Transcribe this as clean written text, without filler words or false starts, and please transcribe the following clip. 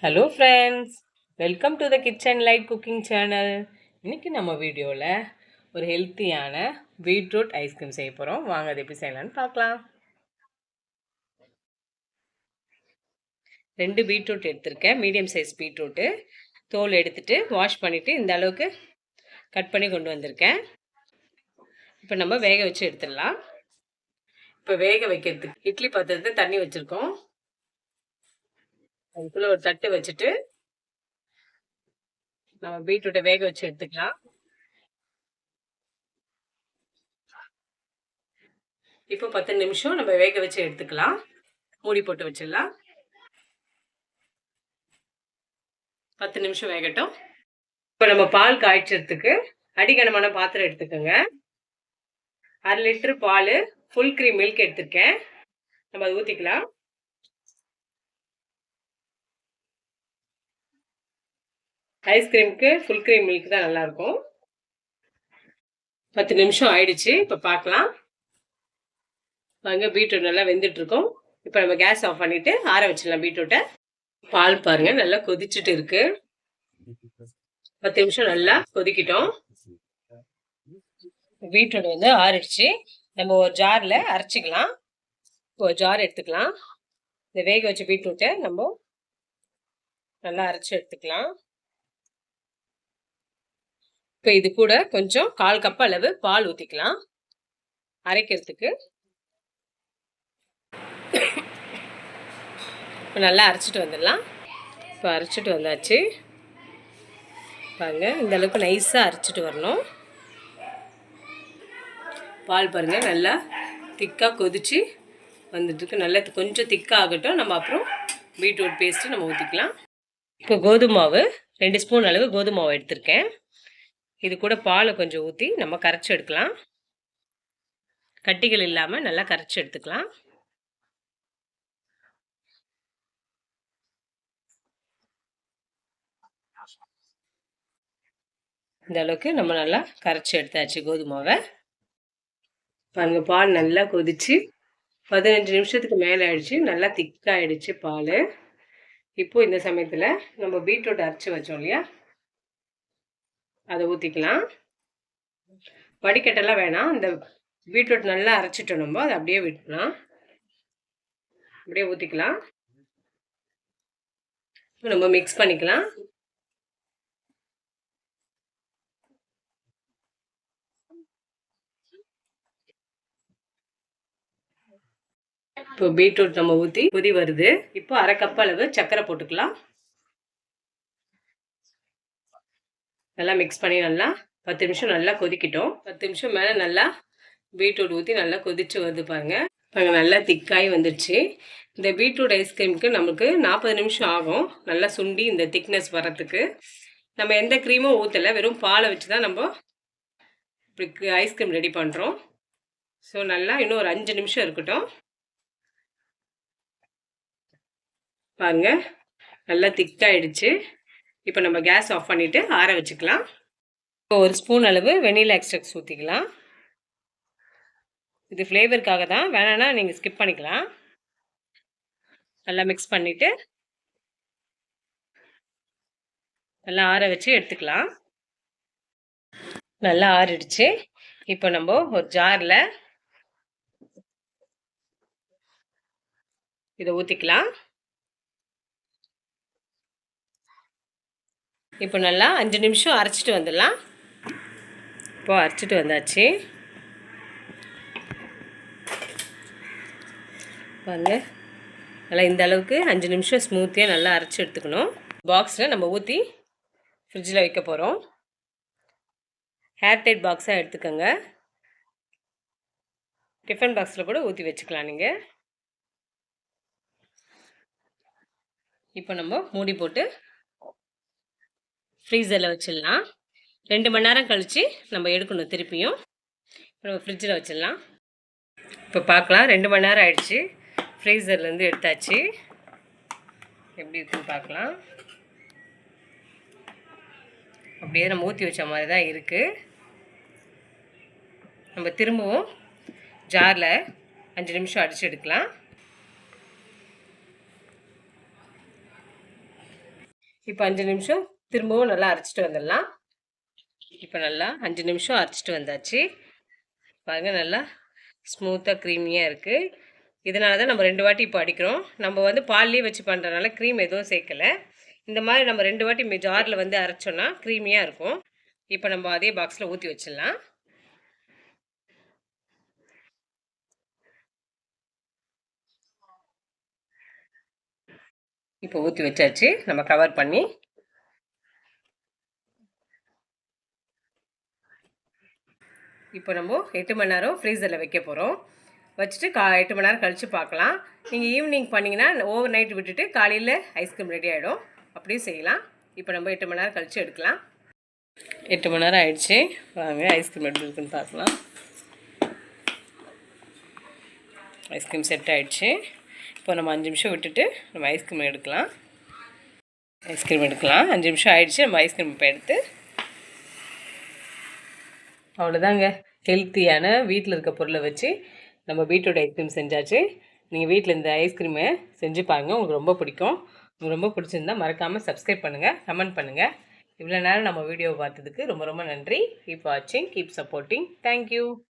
Hello friends, welcome to the kitchen light cooking channel. இன்றைக்கி நம்ம வீடியோவில் ஒரு ஹெல்த்தியான பீட்ரூட் ஐஸ்கிரீம் செய்ய போகிறோம். வாங்க அது எப்படி செய்யலான்னு பார்க்கலாம். 2 பீட்ரூட் எடுத்திருக்கேன், மீடியம் சைஸ் பீட்ரூட்டு. தோல் எடுத்துகிட்டு வாஷ் பண்ணிவிட்டு இந்த அளவுக்கு கட் பண்ணி கொண்டு வந்திருக்கேன். இப்போ நம்ம வேக வச்சு எடுத்துடலாம். இப்போ வேக வைக்கிறதுக்கு இட்லி பாத்திரத்தை தண்ணி வச்சுருக்கோம். அதுக்குள்ளே ஒரு தட்டு வச்சுட்டு நம்ம பீட்ரூட்டை வேக வச்சு எடுத்துக்கலாம். இப்போ 10 நிமிஷம் நம்ம வேக வச்சு எடுத்துக்கலாம். மூடி போட்டு வச்சிடலாம். 10 நிமிஷம் வேகட்டும். இப்போ நம்ம பால் காய்ச்சறதுக்கு அடிகனமான பாத்திரம் எடுத்துக்கோங்க. 1/2 லிட்டர் பால், ஃபுல் க்ரீம் மில்க் எடுத்துருக்கேன். நம்ம அதை ஊற்றிக்கலாம். ஐஸ்கிரீமுக்கு ஃபுல் க்ரீம் மில்க் தான் நல்லாயிருக்கும். 10 நிமிஷம் ஆயிடுச்சு. இப்போ பார்க்கலாம். பாருங்க, பீட்ரூட் நல்லா வெந்துட்டுருக்கோம். இப்போ நம்ம கேஸ் ஆஃப் பண்ணிவிட்டு ஆற வச்சிடலாம் பீட்ரூட்டை. பால் பாருங்க நல்லா கொதிச்சுட்டு இருக்கு. 10 நிமிஷம் நல்லா கொதிக்கிட்டோம். பீட்ரூட் வந்து ஆறிடுச்சு. நம்ம ஒரு ஜாரில் அரைச்சிக்கலாம். ஒரு ஜார் எடுத்துக்கலாம். இந்த வேக வச்ச பீட்ரூட்டை நம்ம நல்லா அரைச்சி எடுத்துக்கலாம். இப்போ இது கூட கொஞ்சம் 1/4 கப் அளவு பால் ஊற்றிக்கலாம் அரைக்கிறதுக்கு. இப்போ நல்லா அரைச்சிட்டு வந்துடலாம். இப்போ அரைச்சிட்டு வந்தாச்சு. பாருங்கள், இந்த அளவுக்கு நைஸாக அரைச்சிட்டு வரணும். பால் பாருங்கள் நல்லா திக்காக கொதிச்சு வந்துட்டுருக்கு. நல்லா கொஞ்சம் திக்காக ஆகட்டும். நம்ம அப்புறம் பீட்ரூட் பேஸ்ட்டு நம்ம ஊற்றிக்கலாம். இப்போ கோதுமை மாவு 2 ஸ்பூன் அளவு கோதுமை மாவு எடுத்திருக்கேன். இது கூட பாலை கொஞ்சம் ஊற்றி நம்ம கரைச்சி எடுக்கலாம். கட்டிகள் இல்லாமல் நல்லா கரைச்சி எடுத்துக்கலாம். இந்த அளவுக்கு நம்ம நல்லா கரைச்சி எடுத்தாச்சு கோதுமாவை. பாருங்க, பால் நல்லா கொதிச்சு 15 நிமிஷத்துக்கு மேலே ஆயிடுச்சு. நல்லா திக்காகிடுச்சு பால். இப்போ இந்த சமயத்தில் நம்ம பீட்ரூட் அரைச்சி வச்சோம் இல்லையா, அதை ஊற்றிக்கலாம். வடிகட்டெல்லாம் வேணாம். இந்த பீட்ரூட் நல்லா அரைச்சிட்டோம், நம்ம அதை அப்படியே விட்டுலாம். அப்படியே ஊற்றிக்கலாம். இப்போ நம்ம மிக்ஸ் பண்ணிக்கலாம். இப்போ பீட்ரூட் நம்ம ஊற்றி கொதி வருது. இப்போ 1/2 கப் அளவு சர்க்கரை போட்டுக்கலாம். நல்லா மிக்ஸ் பண்ணி நல்லா 10 நிமிஷம் நல்லா கொதிக்கிட்டோம். 10 நிமிஷம் மேலே நல்லா பீட்ரூட் ஊற்றி நல்லா கொதிச்சு வருது பாருங்க. பாருங்க, நல்லா திக்காகி வந்துடுச்சு. இந்த பீட்ரூட் ஐஸ்கிரீமுக்கு நமக்கு 40 நிமிஷம் ஆகும் நல்லா சுண்டி இந்த திக்னஸ் வரத்துக்கு. நம்ம எந்த க்ரீமும் ஊற்றலை, வெறும் பாலை வச்சு தான் நம்ம இப்படி ஐஸ்கிரீம் ரெடி பண்ணுறோம். ஸோ நல்லா இன்னும் ஒரு 5 நிமிஷம் இருக்கட்டும். பாருங்க, நல்லா திக்காயிடுச்சு. இப்போ நம்ம கேஸ் ஆஃப் பண்ணிவிட்டு ஆற வச்சுக்கலாம். இப்போ ஒரு ஸ்பூன் அளவு வெனிலா எக்ஸ்ட்ராக்ட் ஊற்றிக்கலாம். இது ஃப்ளேவருக்காக தான், வேணான்னா நீங்கள் ஸ்கிப் பண்ணிக்கலாம். நல்லா மிக்ஸ் பண்ணிவிட்டு நல்லா ஆற வச்சு எடுத்துக்கலாம். நல்லா ஆறிடுச்சு. இப்போ நம்ம ஒரு ஜாரில் இதை ஊற்றிக்கலாம். இப்போ நல்லா 5 நிமிஷம் அரைச்சிட்டு வந்துடலாம். இப்போ அரைச்சிட்டு வந்தாச்சு. பாருங்க, நல்லா இந்த அளவுக்கு 5 நிமிஷம் ஸ்மூத்தியாக நல்லா அரைச்சி எடுத்துக்கணும். பாக்ஸில் நம்ம ஊற்றி ஃப்ரிட்ஜில் வைக்க போகிறோம். ஏர்டைட் பாக்ஸாக எடுத்துக்கோங்க. டிஃபன் பாக்ஸில் கூட ஊற்றி வச்சுக்கலாம் நீங்கள். இப்போ நம்ம மூடி போட்டு ஃப்ரீசரில் வச்சிடலாம். 2 மணி நேரம் கழித்து நம்ம எடுக்கணும். திருப்பியும் நம்ம ஃப்ரிட்ஜில் வச்சிடலாம். இப்போ பார்க்கலாம், 2 மணி நேரம் ஆயிடுச்சு. ஃப்ரீசர்லேருந்து எடுத்தாச்சு. எப்படி இருக்குன்னு பார்க்கலாம். அப்படியே நம்ம ஊற்றி வச்ச மாதிரி தான் இருக்குது. நம்ம திரும்பவும் ஜாரில் 5 நிமிஷம் அடித்து எடுக்கலாம். இப்போ 5 நிமிஷம் திரும்பவும் நல்லா அரைச்சிட்டு வந்துடலாம். இப்போ நல்லா 5 நிமிஷம் அரைச்சிட்டு வந்தாச்சு. பாருங்கள் நல்லா ஸ்மூத்தாக க்ரீமியாக இருக்குது. இதனால தான் நம்ம 2 வாட்டி இப்போ அடிக்கிறோம். நம்ம வந்து பால்லேயே வச்சு பண்ணுறதுனால க்ரீம் எதுவும் சேர்க்கலை. இந்த மாதிரி நம்ம 2 வாட்டி ஜாரில் வந்து அரைச்சோன்னா க்ரீமியாக இருக்கும். இப்போ நம்ம அதே பாக்ஸில் ஊற்றி வச்சிடலாம். இப்போ ஊற்றி வச்சாச்சு. நம்ம கவர் பண்ணி இப்போ நம்ம 8 மணி நேரம் ஃப்ரீசரில் வைக்க போகிறோம். வச்சுட்டு 8 மணி நேரம் கழித்து பார்க்கலாம். நீங்கள் ஈவினிங் பண்ணிங்கன்னா ஓவர் நைட் விட்டுட்டு காலையில் ஐஸ்கிரீம் ரெடி ஆகிடும். அப்படியும் செய்யலாம். இப்போ நம்ம 8 மணி நேரம் கழித்து எடுக்கலாம். 8 மணி நேரம் ஆயிடுச்சு. வாங்க ஐஸ்கிரீம் எப்படி இருக்குன்னு பார்க்கலாம். ஐஸ்கிரீம் செட் ஆகிடுச்சு. இப்போ நம்ம 5 நிமிஷம் விட்டுட்டு நம்ம ஐஸ்கிரீம் எடுக்கலாம். 5 நிமிஷம் ஆயிடுச்சு. நம்ம ஐஸ்கிரீம் இப்போ எடுத்து அவ்வளோதாங்க. ஹெல்த்தியான வீட்டில் இருக்க பொருளை வச்சு நம்ம பீட்ரூட் ஐஸ்கிரீம் செஞ்சாச்சு. நீங்கள் வீட்டில் இந்த ஐஸ்கிரீமை செஞ்சு பாருங்கள். உங்களுக்கு ரொம்ப பிடிக்கும். உங்களுக்கு ரொம்ப பிடிச்சிருந்தா மறக்காமல் சப்ஸ்கிரைப் பண்ணுங்கள், கமெண்ட் பண்ணுங்கள். இவ்வளோ நேரம் நம்ம வீடியோவை பார்த்ததுக்கு ரொம்ப ரொம்ப நன்றி. கீப் வாட்சிங், கீப் சப்போர்ட்டிங். தேங்க்யூ.